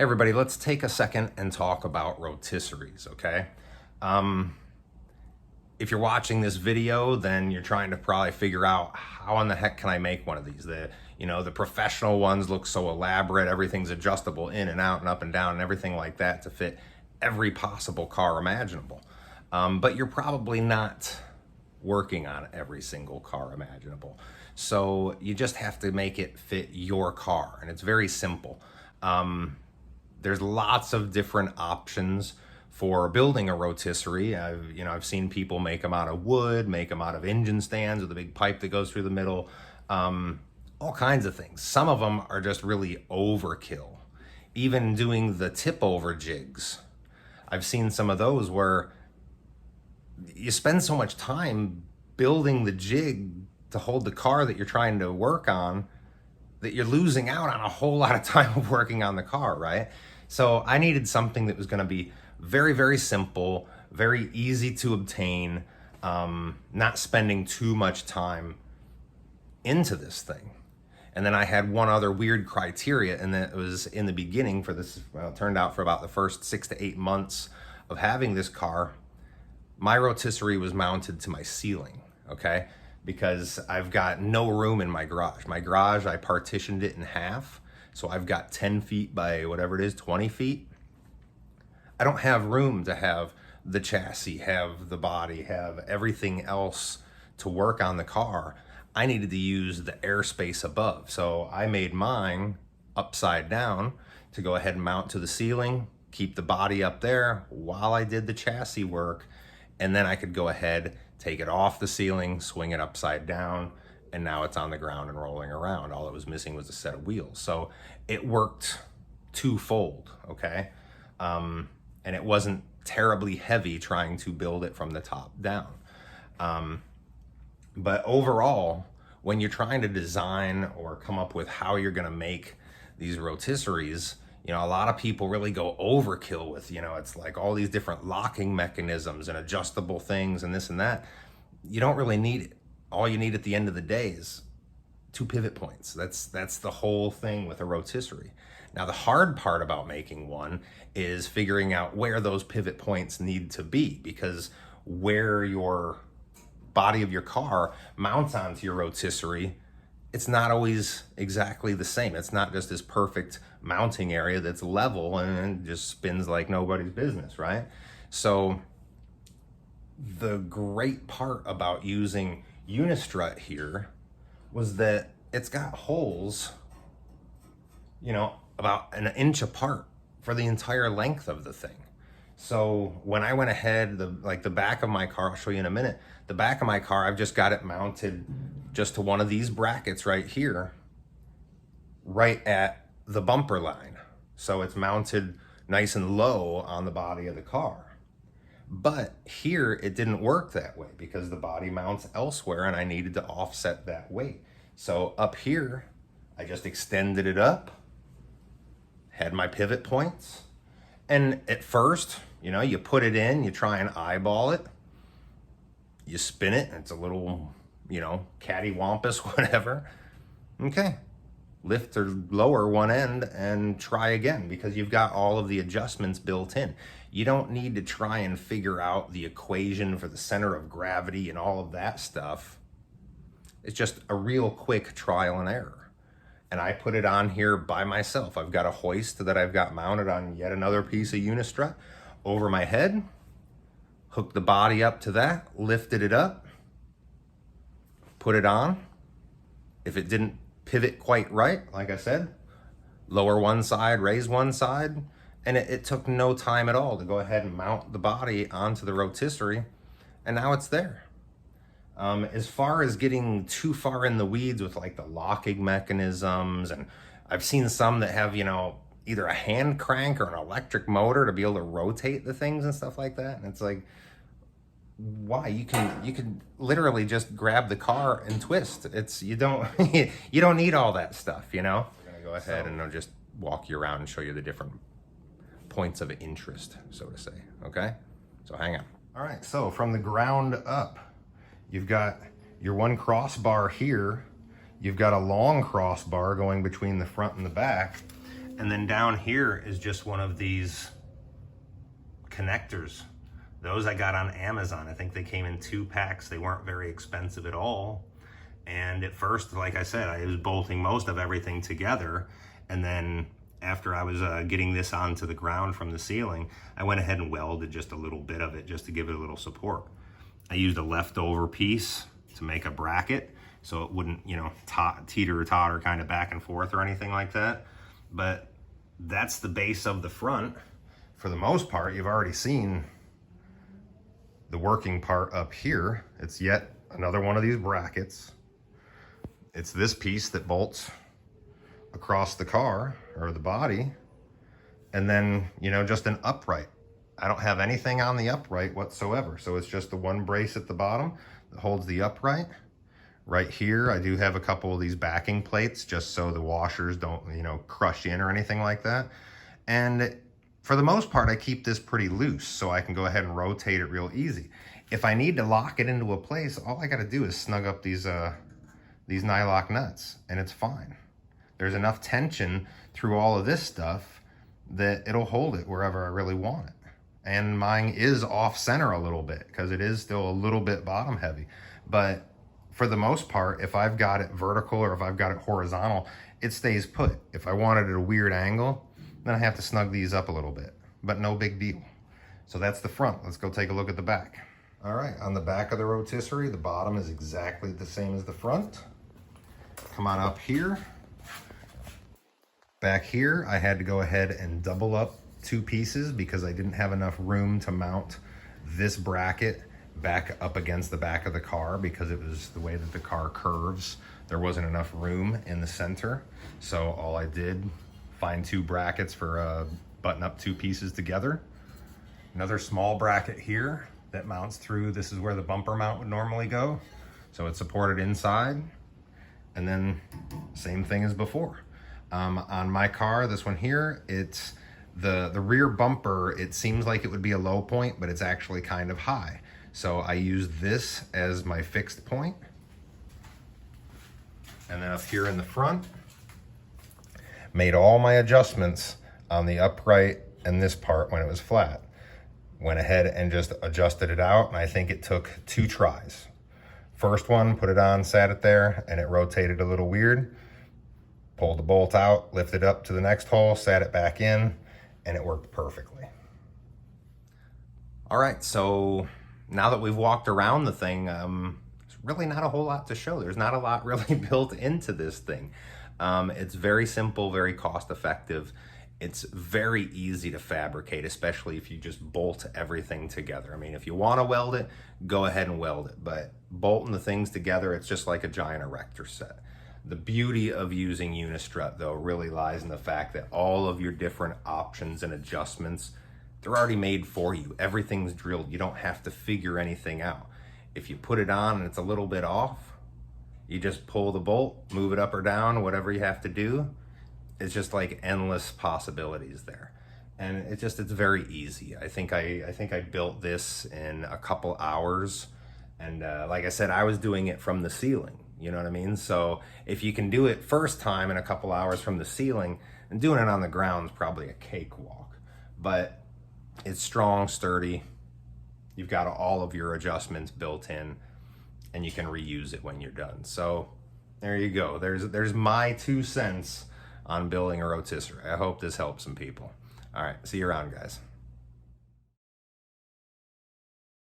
Hey everybody, let's take a second and talk about rotisseries, okay? If you're watching this video, then you're trying to probably figure out how in the heck can I make one of these? The professional ones look so elaborate, everything's adjustable in and out and up and down and everything like that to fit every possible car imaginable. But you're probably not working on every single car imaginable. So you just have to make it fit your car, and it's very simple. There's lots of different options for building a rotisserie. I've seen people make them out of wood, make them out of engine stands with a big pipe that goes through the middle, all kinds of things. Some of them are just really overkill. Even doing the tip over jigs, I've seen some of those where you spend so much time building the jig to hold the car that you're trying to work on that you're losing out on a whole lot of time of working on the car, right? So I needed something that was going to be very, very simple, very easy to obtain, not spending too much time into this thing. And then I had one other weird criteria, and that was in the beginning for this, well, it turned out for about the first 6 to 8 months of having this car, my rotisserie was mounted to my ceiling, okay? Because I've got no room in my garage. My garage, I partitioned it in half. So I've got 10 feet by whatever it is, 20 feet. I don't have room to have the chassis, have the body, have everything else to work on the car. I needed to use the airspace above. So I made mine upside down to go ahead and mount to the ceiling, keep the body up there while I did the chassis work. And then I could go ahead, take it off the ceiling, swing it upside down, and now it's on the ground and rolling around. All it was missing was a set of wheels. So it worked twofold, okay? And it wasn't terribly heavy trying to build it from the top down. But overall, when you're trying to design or come up with how you're gonna make these rotisseries, a lot of people really go overkill with, it's like all these different locking mechanisms and adjustable things and this and that. You don't really need it. All you need at the end of the day is 2 pivot points. That's the whole thing with a rotisserie. Now, the hard part about making one is figuring out where those pivot points need to be, because where your body of your car mounts onto your rotisserie, it's not always exactly the same. It's not just this perfect mounting area that's level and just spins like nobody's business, right? So the great part about using Unistrut here was that it's got holes, about an inch apart for the entire length of the thing. So when I went ahead, the back of my car, I'll show you in a minute, the back of my car, I've just got it mounted just to one of these brackets right here, right at the bumper line. So it's mounted nice and low on the body of the car. But here it didn't work that way because the body mounts elsewhere and I needed to offset that weight. So up here, I just extended it up, had my pivot points. And at first, you put it in, you try and eyeball it, you spin it, and it's a little, cattywampus, whatever. Okay, lift or lower one end and try again, because you've got all of the adjustments built in. You don't need to try and figure out the equation for the center of gravity and all of that stuff. It's just a real quick trial and error. And I put it on here by myself. I've got a hoist that I've got mounted on yet another piece of Unistrut over my head, hooked the body up to that, lifted it up, put it on. If it didn't pivot quite right, like I said, lower one side, raise one side, and it took no time at all to go ahead and mount the body onto the rotisserie, and now it's there. As far as getting too far in the weeds with like the locking mechanisms, and I've seen some that have, either a hand crank or an electric motor to be able to rotate the things and stuff like that. And it's like, why? You can literally just grab the car and twist. You don't you don't need all that stuff, We're gonna go ahead and I'll just walk you around and show you the different points of interest, so to say. Okay, so hang on. All right, so from the ground up, you've got your one crossbar here. You've got a long crossbar going between the front and the back. And then down here is just one of these connectors. Those I got on Amazon. I think they came in 2 packs. They weren't very expensive at all. And at first, like I said, I was bolting most of everything together. And then after I was getting this onto the ground from the ceiling, I went ahead and welded just a little bit of it just to give it a little support. I used a leftover piece to make a bracket so it wouldn't, you know, teeter or totter kind of back and forth or anything like that. But that's the base of the front. For the most part, you've already seen the working part up here. It's yet another one of these brackets. It's this piece that bolts across the car or the body. And then, you know, just an upright. I don't have anything on the upright whatsoever. So it's just the one brace at the bottom that holds the upright. Right here, I do have a couple of these backing plates just so the washers don't, you know, crush in or anything like that. And for the most part, I keep this pretty loose so I can go ahead and rotate it real easy. If I need to lock it into a place, all I gotta do is snug up these nylock nuts and it's fine. There's enough tension through all of this stuff that it'll hold it wherever I really want it. And mine is off center a little bit because it is still a little bit bottom heavy. But for the most part, if I've got it vertical or if I've got it horizontal, it stays put. If I want it at a weird angle, then I have to snug these up a little bit, but no big deal. So that's the front. Let's go take a look at the back. All right, on the back of the rotisserie, the bottom is exactly the same as the front. Come on up here. Back here, I had to go ahead and double up 2 pieces because I didn't have enough room to mount this bracket back up against the back of the car because it was the way that the car curves. There wasn't enough room in the center. So all I did, find 2 brackets for button up 2 pieces together. Another small bracket here that mounts through. This is where the bumper mount would normally go. So it's supported inside. And then same thing as before. On my car, this one here, it's the rear bumper, it seems like it would be a low point, but it's actually kind of high. So I use this as my fixed point. And then up here in the front, made all my adjustments on the upright and this part when it was flat. Went ahead and just adjusted it out, and I think it took 2 tries. First one, put it on, sat it there, and it rotated a little weird. Pulled the bolt out, lifted up to the next hole, sat it back in, and it worked perfectly. All right, so now that we've walked around the thing, there's really not a whole lot to show. There's not a lot really built into this thing. It's very simple, very cost effective. It's very easy to fabricate, especially if you just bolt everything together. I mean, if you want to weld it, go ahead and weld it, but bolting the things together, it's just like a giant erector set. The beauty of using Unistrut, though, really lies in the fact that all of your different options and adjustments, they're already made for you. Everything's drilled. You don't have to figure anything out. If you put it on and it's a little bit off, you just pull the bolt, move it up or down, whatever you have to do. It's just like endless possibilities there. And it's very easy. I think I built this in a couple hours. And like I said, I was doing it from the ceiling. You know what I mean? So if you can do it first time in a couple hours from the ceiling, and doing it on the ground is probably a cakewalk. But it's strong, sturdy. You've got all of your adjustments built in, and you can reuse it when you're done. So there you go. There's my 2 cents on building a rotisserie. I hope this helps some people. All right, see you around, guys.